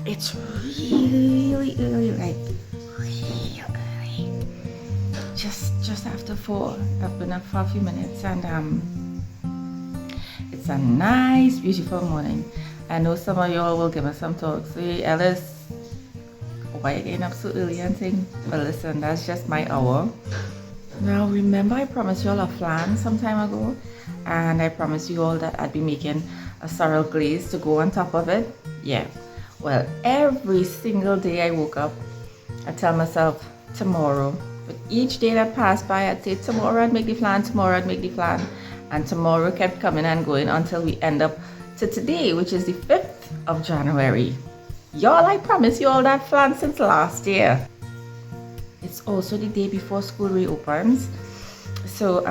It's really early, like really early. Just after 4. I've been up for a few minutes, and it's a nice, beautiful morning. I know some of y'all will give us some talks. Say, Ellis, why are you getting up so early and thing? But listen, that's just my hour. Now remember, I promised you all a flan some time ago, and I promised you all that I'd be making a sorrel glaze to go on top of it. Yeah, well, every single day I woke up, I tell myself tomorrow. But each day that passed by, I'd say tomorrow I'd make the flan, tomorrow I'd make the flan, and tomorrow kept coming and going until we end up to today, which is the 5th of January. Y'all, I promised you all that flan since last year. It's also the day before school reopens, so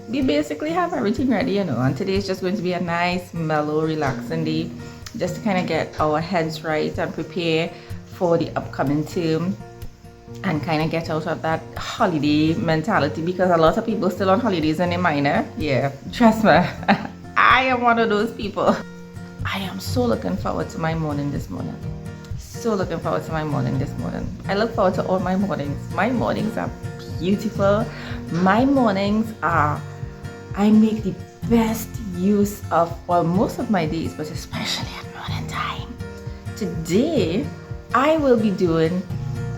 we basically have everything ready, you know, and today is just going to be a nice, mellow, relaxing day, just to kind of get our heads right and prepare for the upcoming term and kind of get out of that holiday mentality, because a lot of people still on holidays in their minor. Yeah, trust me. I am one of those people. I am so looking forward to my morning this morning. So looking forward to my morning this morning. I look forward to all my mornings. My mornings are beautiful. My mornings are, I make the best use of, well, most of my days, but especially at morning time. Today, I will be doing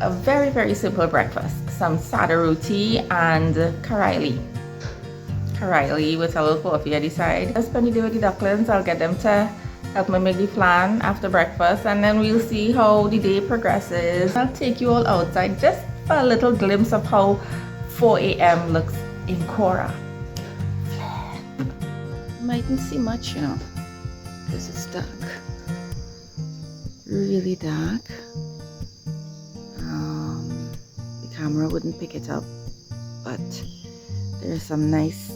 a very, very simple breakfast. Some Sada Roti and Carailee. Carailee with a little coffee at the side. I'll spend the day with the ducklings. I'll get them to help me make the flan after breakfast, and then we'll see how the day progresses. I'll take you all outside just for a little glimpse of how 4 a.m. looks in Cora. Mightn't see much, you know, because it's dark. Really dark. The camera wouldn't pick it up, but there's some nice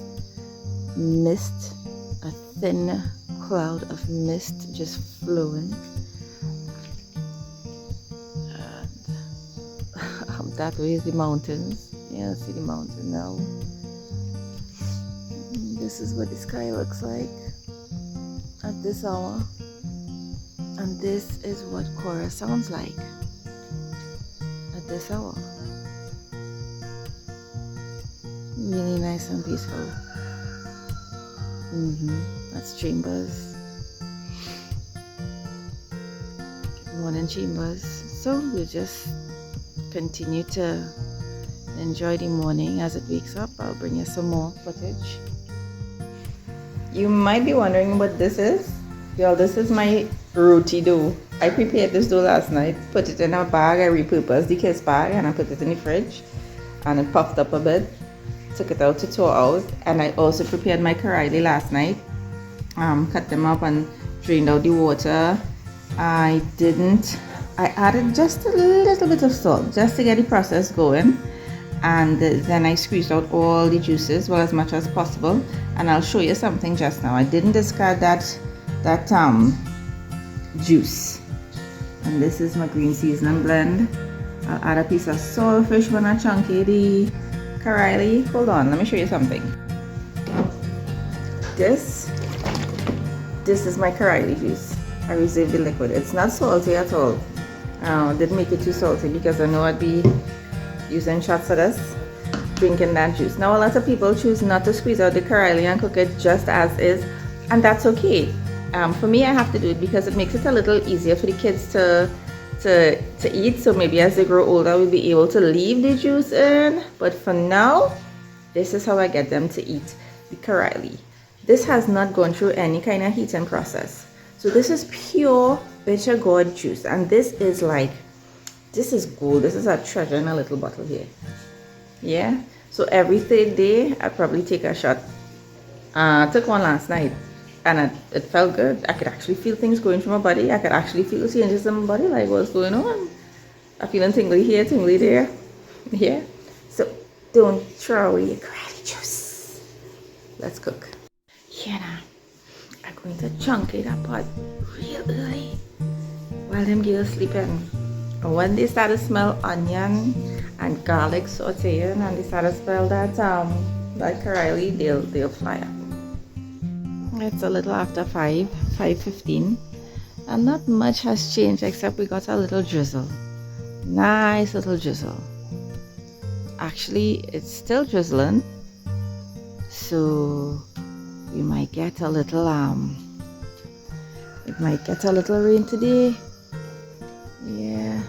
mist, a thin cloud of mist just flowing, and that way is the mountains. Yeah, see the mountain now. This is what the sky looks like at this hour, and this is what Cora sounds like at this hour. Really nice and peaceful. That's Chambers. Good morning, Chambers. So we'll just continue to enjoy the morning as it wakes up. I'll bring you some more footage. You might be wondering what this is. Y'all, this is my roti dough. I prepared this dough last night, put it in a bag. I repurposed the kids' bag and I put it in the fridge, and it puffed up a bit. Took it out to thaw out, and I also prepared my Carailee last night. Cut them up and drained out the water. I added just a little bit of salt just to get the process going, and then I squeezed out all the juices, well, as much as possible. And I'll show you something just now. I didn't discard that juice. And this is my green seasoning blend. I'll add a piece of saltfish when I chunky the Carailee. Hold on, let me show you something. This is my Carailee juice. I reserved the liquid. It's not salty at all. Didn't make it too salty because I know I'd be using shots of this, drinking that juice. Now a lot of people choose not to squeeze out the Carailee and cook it just as is, and that's okay. For me, I have to do it because it makes it a little easier for the kids to eat. So maybe as they grow older, we'll be able to leave the juice in. But for now, this is how I get them to eat the Carailee. This has not gone through any kind of heating process. So this is pure bitter gourd juice, and this is gold. This is a treasure in a little bottle here. Yeah. So every 3rd day, I probably take a shot. I took one last night, and it felt good. I could actually feel things going through my body. I could actually feel changes in my body, like what's going on. I'm feeling tingly here, tingly there. Yeah. So don't throw away your Carailee juice. Let's cook. Here now, I'm going to chunk it apart real early while them girls sleeping. And when they start to smell onion and garlic sauteing, and they start to smell that Carailee, they'll fly up. It's a little after 5:15, And not much has changed except we got a little drizzle. Nice little drizzle. Actually, it's still drizzling, so we might get a little it might get a little rain today. Yeah.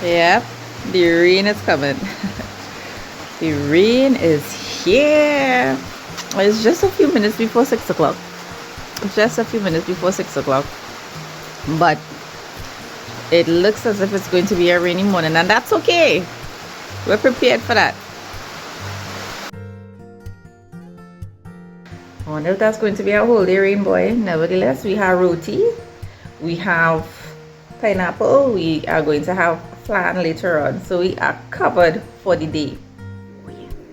Yep, the rain is coming. The rain is here. It's just a few minutes before 6 o'clock. Just a few minutes before 6 o'clock. But it looks as if it's going to be a rainy morning, and that's okay. We're prepared for that. I wonder if that's going to be a whole day rain, boy. Nevertheless, we have roti. We have pineapple. We are going to have flan later on. So we are covered for the day.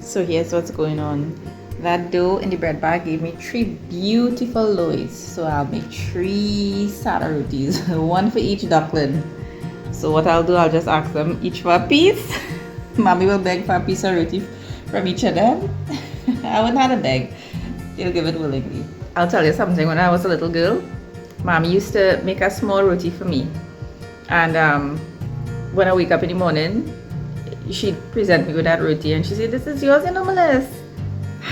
So here's what's going on. That dough in the bread bag gave me 3 beautiful loaves. So I'll make 3 Sada Rotis, 1 for each duckling. So what I'll do, I'll just ask them each for a piece. Mommy will beg for a piece of roti from each of them. I wouldn't have to beg. They'll give it willingly. I'll tell you something. When I was a little girl, Mommy used to make a small roti for me. And when I wake up in the morning, she'd present me with that roti and she said, "This is yours, anomalous."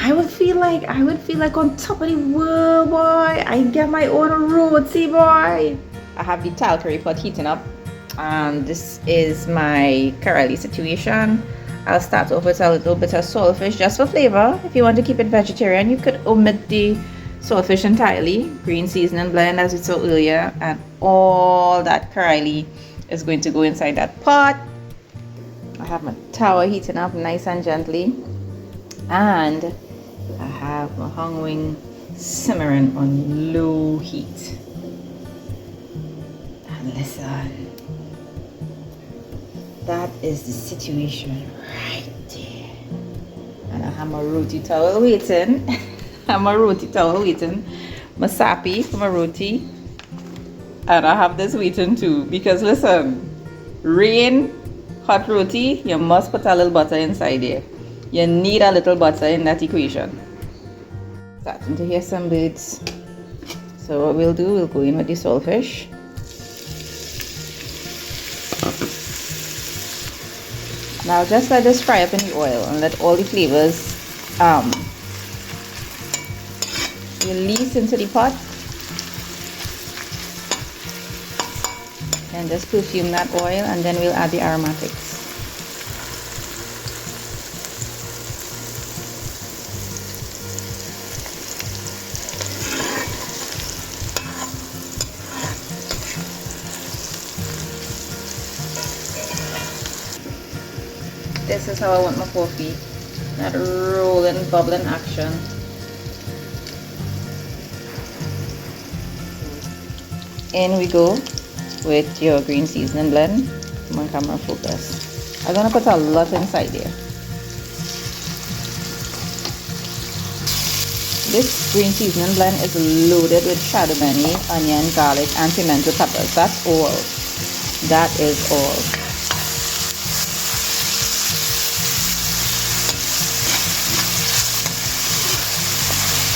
I would feel like on top of the world, boy. I get my own roti, boy. I have the Talkarie pot heating up, and this is my Carailee situation. I'll start off with a little bit of saltfish just for flavor. If you want to keep it vegetarian, you could omit the saltfish entirely. Green seasoning blend, as we saw earlier, and all that Carailee is going to go inside that pot. I have my tower heating up nice and gently, and I have my hung wing simmering on low heat. And listen, that is the situation right there. And I have my roti towel waiting. My sapi for my roti, and I have this waiting too, because listen, rain, hot roti, you must put a little butter inside there. You need a little butter in that equation. Starting to hear some birds. So what we'll do, we'll go in with the saltfish. Now just let this fry up in the oil and let all the flavors release into the pot. And just perfume that oil, and then we'll add the aromatics. This is how I want my coffee. That rolling, bubbling action. In we go with your green seasoning blend. Come on, camera, focus. I'm gonna put a lot inside there. This green seasoning blend is loaded with shadowbeni, onion, garlic, and pimento peppers. That's all. That is all.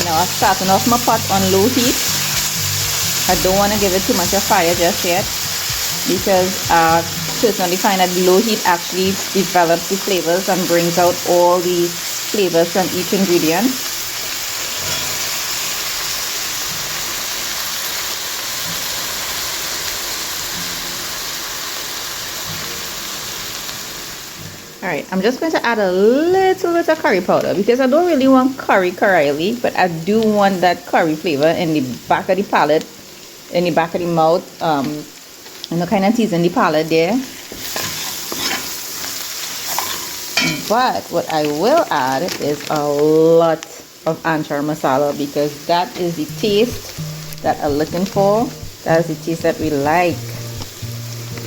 Now I'm starting off my pot on low heat. I don't want to give it too much of fire just yet, because I personally find that low heat actually develops the flavors and brings out all the flavors from each ingredient. Alright, I'm just going to add a little bit of curry powder, because I don't really want curry Carailee, but I do want that curry flavor in the back of the palate, in the back of the mouth, kind of teasing the palate there. But what I will add is a lot of anchor masala, because that is the taste that I'm looking for. That is the taste that we like.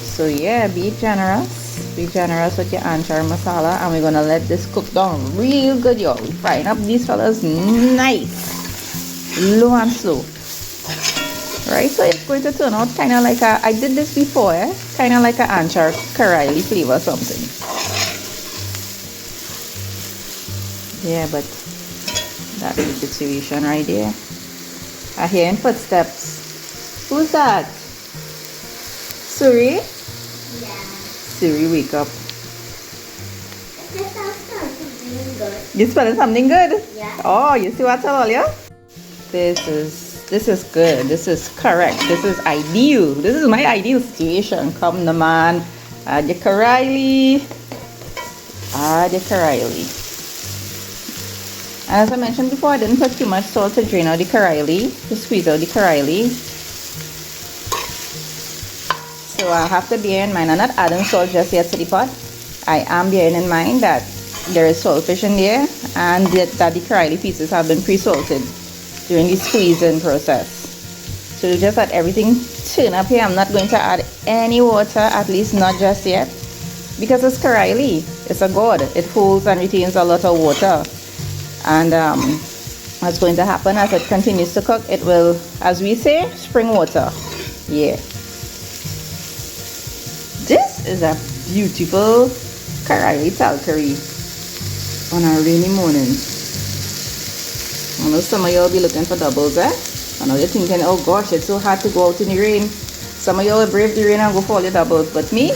So yeah, be generous. Be generous with your anchor masala, and we're gonna let this cook down real good, y'all. We're frying up these fellas nice, low and slow. Right, so it's going to turn out kind of like I did this before, kind of like an anchor Carailee flavor or something. Yeah, but that's the situation right there. I'm hearing footsteps. Who's that? Suri? Yeah. Suri, wake up. This sounds something good. You smelling something good? Yeah. Oh, you see what I told you? This is good. This is correct. This is ideal. This is my ideal situation. Come the man. Add your Carailee. Add your Carailee. As I mentioned before, I didn't put too much salt to drain out the Carailee, to squeeze out the Carailee. So I have to bear in mind, I'm not adding salt just yet to the pot. I am bearing in mind that there is saltfish in there and that the Carailee pieces have been pre-salted during the squeezing process. So just let everything turn up here. I'm not going to add any water, at least not just yet, because it's Carailee. It's a gourd. It holds and retains a lot of water. And what's going to happen as it continues to cook, it will, as we say, spring water. Yeah. This is a beautiful Carailee Talkarie on a rainy morning. I know some of you will be looking for doubles, eh? I know you're thinking, oh gosh, it's so hard to go out in the rain. Some of you will brave the rain and go for all your doubles, but me,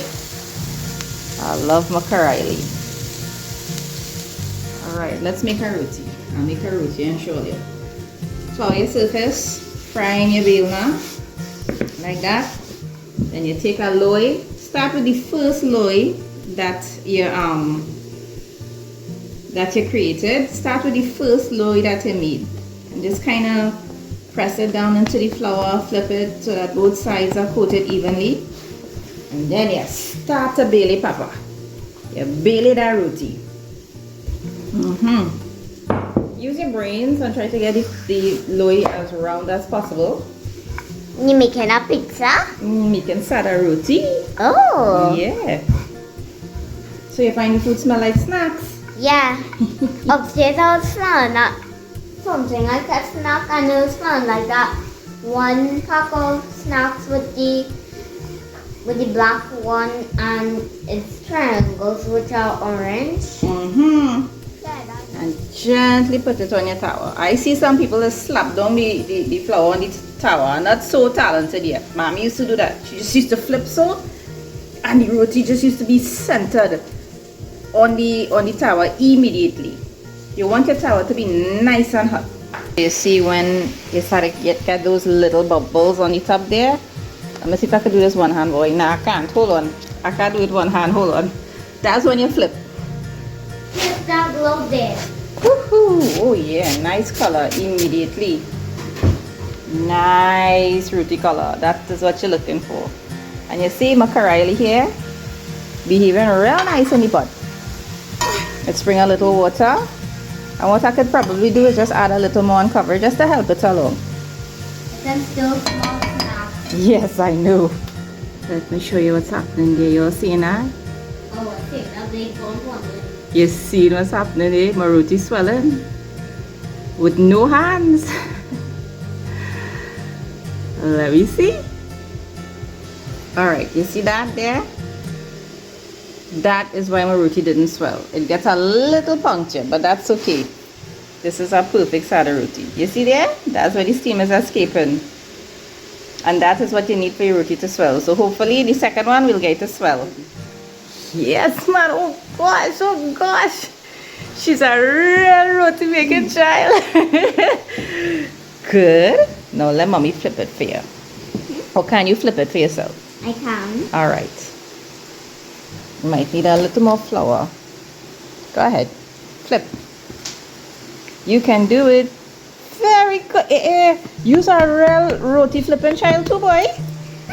I love my Carailee. Alright, let's make a roti. I'll make a roti and show you. Flour your surface, fry in your bale now, like that. Then you take a loaf. Start with the first loaf that you created. Start with the first loaf that you made. And just kind of press it down into the flour, flip it so that both sides are coated evenly. And then you start to bale it, Papa. You bale that roti. Use your brains and try to get the loaf as round as possible. You making a pizza? Making Sada Roti. Oh. Yeah. So you find the food smell like snacks? Yeah. Upstairs I was smelling that something like a snack, and it was smelling like that one pack of snacks with the black one and its triangles which are orange. And gently put it on your tower. I see some people that slap down the flour on the tower. Not so talented yet. Mommy used to do that. She just used to flip so, and the roti just used to be centered on the tower immediately. You want your tower to be nice and hot. You see when you start to get those little bubbles on the top there? Let me see if I can do this one hand, boy. Nah, I can't. Hold on. I can't do it one hand. Hold on. That's when you flip. Here's that glow there. Woohoo! Oh yeah, nice color immediately. Nice roti color. That is what you're looking for. And you see my Carailee here behaving real nice in the pot. Let's bring a little water. And what I could probably do is just add a little more on cover just to help it along. It's still small snacks. Yes, I know. Let me show you what's happening there. You're seeing that? Oh, I think that they don't want it. You see what's happening there? My roti swelling with no hands. Let me see. Alright, you see that there? That is why my roti didn't swell. It gets a little puncture, but that's okay. This is a perfect Sada Roti. You see there? That's where the steam is escaping. And that is what you need for your roti to swell. So hopefully the second one will get to swell. Yes, man. Oh gosh, oh gosh. She's a real roti making child. Good. Now let mommy flip it for you. Or can you flip it for yourself? I can. Alright. You might need a little more flour. Go ahead. Flip. You can do it very good. Use a real roti flipping child too, boy.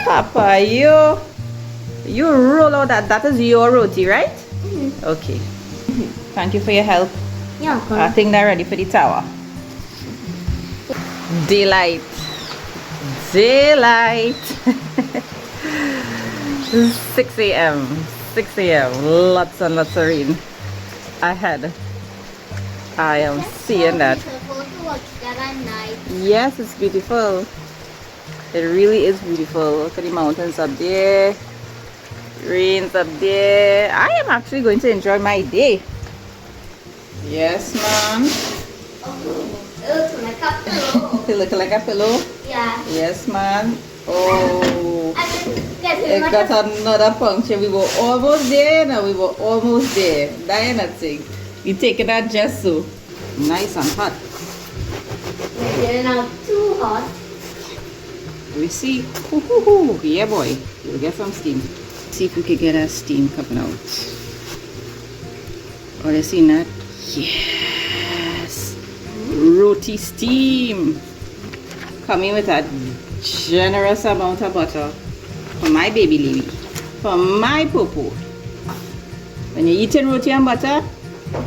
Papa, you roll out that. That is your roti, right? Okay. Thank you for your help. Yeah, I think they're ready for the tower. Daylight. Daylight. 6 a.m. 6 a.m. Lots and lots of rain ahead. I am seeing that. Yes, it's beautiful. It really is beautiful. Look at the mountains up there. Rains up there. I am actually going to enjoy my day. Yes, ma'am. Oh, it looks like a pillow. It looks like a pillow? Yeah. Yes, ma'am. Oh, I didn't get too it much got of another puncture. We were almost there now. We were almost there. Diana thing. You taking that just so. Nice and hot. it out too hot. We see. Ooh, yeah, boy. We'll get some steam. See if we can get that steam coming out. Oh, you seen that? Yes. Roti steam. Coming with a generous amount of butter for my baby Lily, for my popo. When you're eating roti and butter,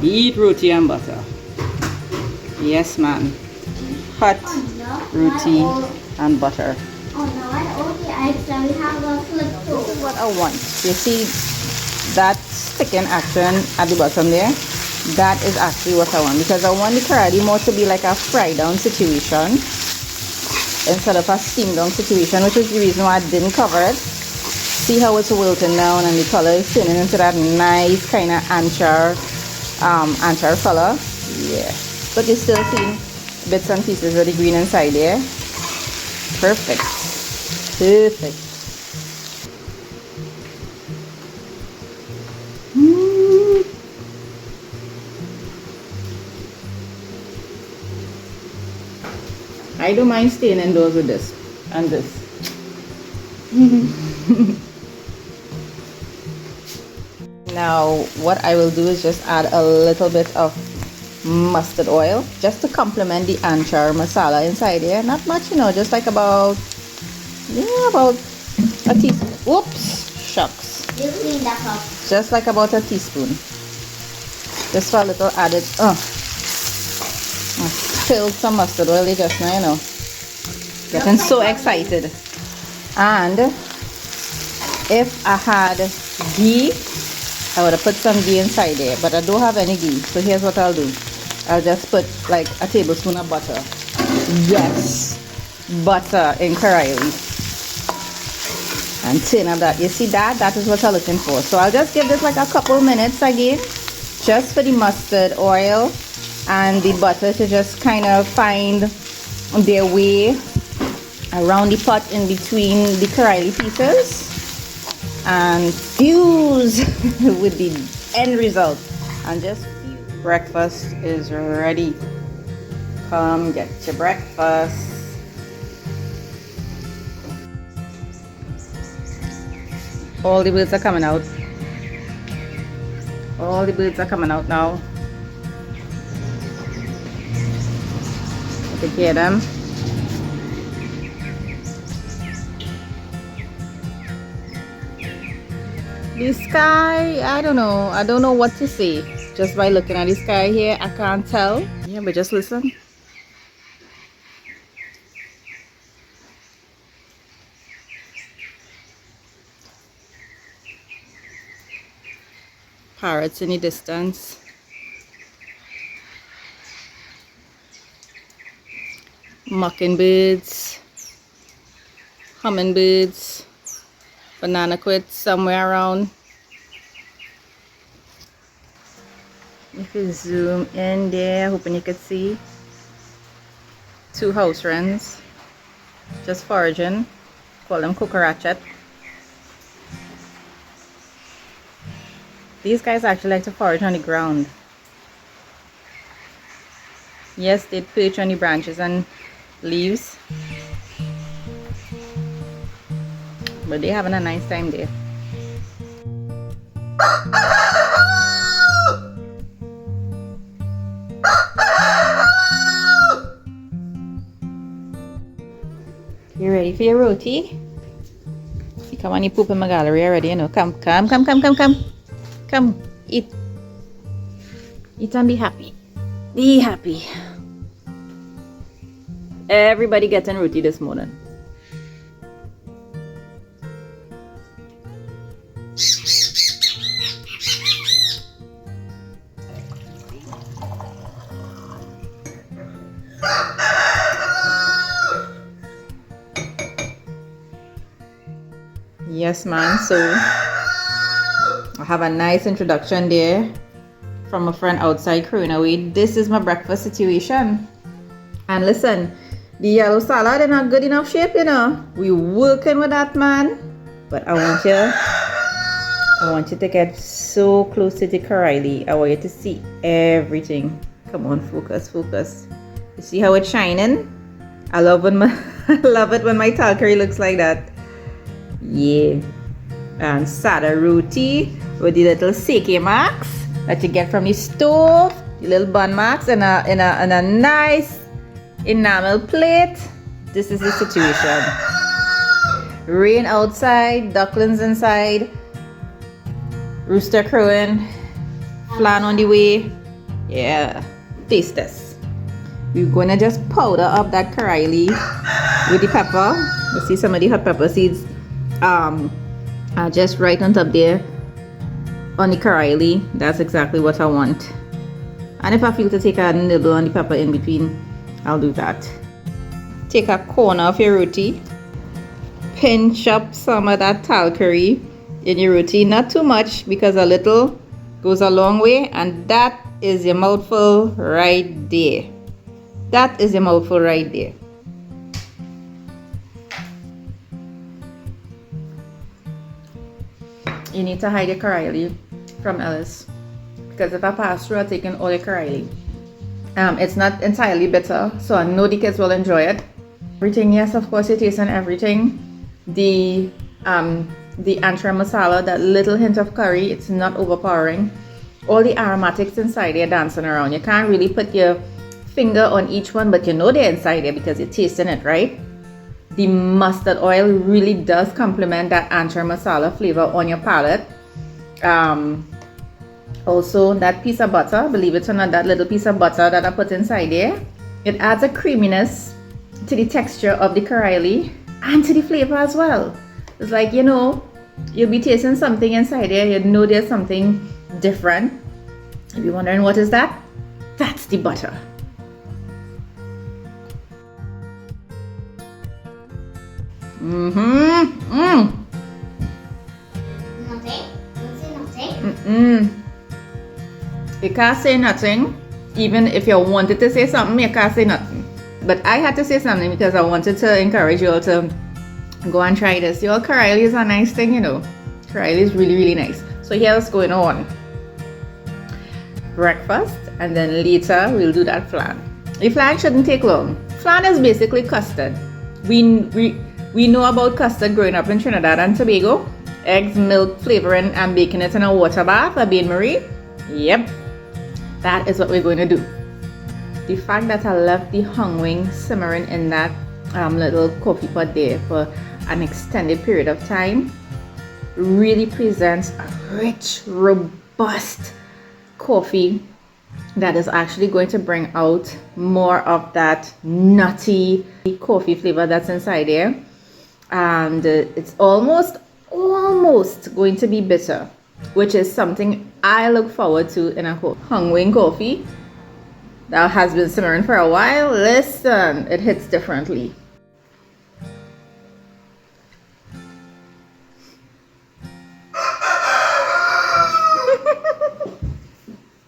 eat roti and butter. Yes, ma'am. Hot roti and butter. Oh no, I only actually have a flip phone. This is what I want. You see that sticking action at the bottom there? That is actually what I want, because I want the Carailee more to be like a fry down situation instead of a steam down situation, which is the reason why I didn't cover it. See how it's wilting down and the color is turning into that nice kind of anchor color. Yeah, but you're still seeing bits and pieces of the green inside there. Perfect. Perfect. I don't mind staying indoors with this and this. Now what I will do is just add a little bit of mustard oil just to complement the anchor masala inside here. Not much, you know, just like about a teaspoon. Whoops, shucks. You clean that up. Just like about a teaspoon. Just for a little added I spilled some mustard oil just now, you know. Getting so excited. And if I had ghee, I would have put some ghee inside there, but I don't have any ghee. So here's what I'll do. I'll just put like a tablespoon of butter. Yes, butter in Carailee. And tin of that. You see that? That is what I'm looking for. So I'll just give this like a couple minutes again, just for the mustard oil and the butter to just kind of find their way around the pot in between the Carailee pieces and fuse with the end result. And just breakfast is ready. Come get your breakfast. All the birds are coming out. All the birds are coming out now. Take care of them. The sky, I don't know what to say. Just by looking at the sky here, I can't tell. Yeah, but just listen. Parrots in the distance. Mockingbirds, hummingbirds, banana quits somewhere around. If you zoom in there, hoping you could see 2 house wrens just foraging. Call them cucarachet. These guys actually like to forage on the ground. Yes, they perch on the branches and leaves, but they're having a nice time there. You ready for your roti? You come on, you poop in my gallery already, you know. Come, eat and be happy. Be happy. Everybody getting roti this morning. Yes, man. So I have a nice introduction there from a friend outside Carailee. This is my breakfast situation. And listen, The yellow salad is not good enough shape, you know. We working with that, man. But I want you to get so close to the Carailee. I want you to see everything. Come on, focus, focus. You see how it's shining? I love when I love it when my Talkarie looks like that. Yeah. And Sada Roti with the little sake marks that you get from the stove. The little bun marks in a nice enamel plate. This is the situation. Rain outside, ducklings inside, rooster crowing, flan on the way. Yeah, taste this. We're gonna just powder up that Carailee with the pepper. You see some of the hot pepper seeds are just right on top there on the Carailee. That's exactly what I want. And if I feel to take a nibble on the pepper in between, I'll do that. Take a corner of your roti, pinch up some of that Talkarie in your roti, not too much because a little goes a long way, and that is your mouthful right there. That is your mouthful right there. You need to hide your Carailee from Ellis, because if I pass through, I've taken all your Carailee. It's not entirely bitter, so I know the kids will enjoy it. Everything, yes, of course, you're tasting everything. The antra masala, that little hint of curry, it's not overpowering. All the aromatics inside there dancing around. You can't really put your finger on each one, but you know they're inside there because you're tasting it, right? The mustard oil really does complement that antra masala flavor on your palate. Also, that piece of butter, believe it or not, that little piece of butter that I put inside there, it adds a creaminess to the texture of the Carailee and to the flavor as well. It's like, you know, you'll be tasting something inside there, you know there's something different. If you're wondering what is that, that's the butter. Nothing? Don't say nothing? You can't say nothing. Even if you wanted to say something, you can't say nothing. But I had to say something because I wanted to encourage you all to go and try this. Your Carailee is a nice thing, you know. Carailee is really, really nice. So here's what's going on. Breakfast, and then later we'll do that flan. The flan shouldn't take long. Flan is basically custard. We know about custard growing up in Trinidad and Tobago. Eggs, milk, flavoring, and baking it in a water bath, a bain-marie. Yep, that is what we're going to do. The fact that I left the hung wing simmering in that little coffee pot there for an extended period of time really presents a rich, robust coffee that is actually going to bring out more of that nutty coffee flavor that's inside there. And it's almost going to be bitter, which is something I look forward to in a hung wing coffee that has been simmering for a while. Listen, it hits differently.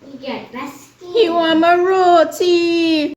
You get bestie. You want my roti?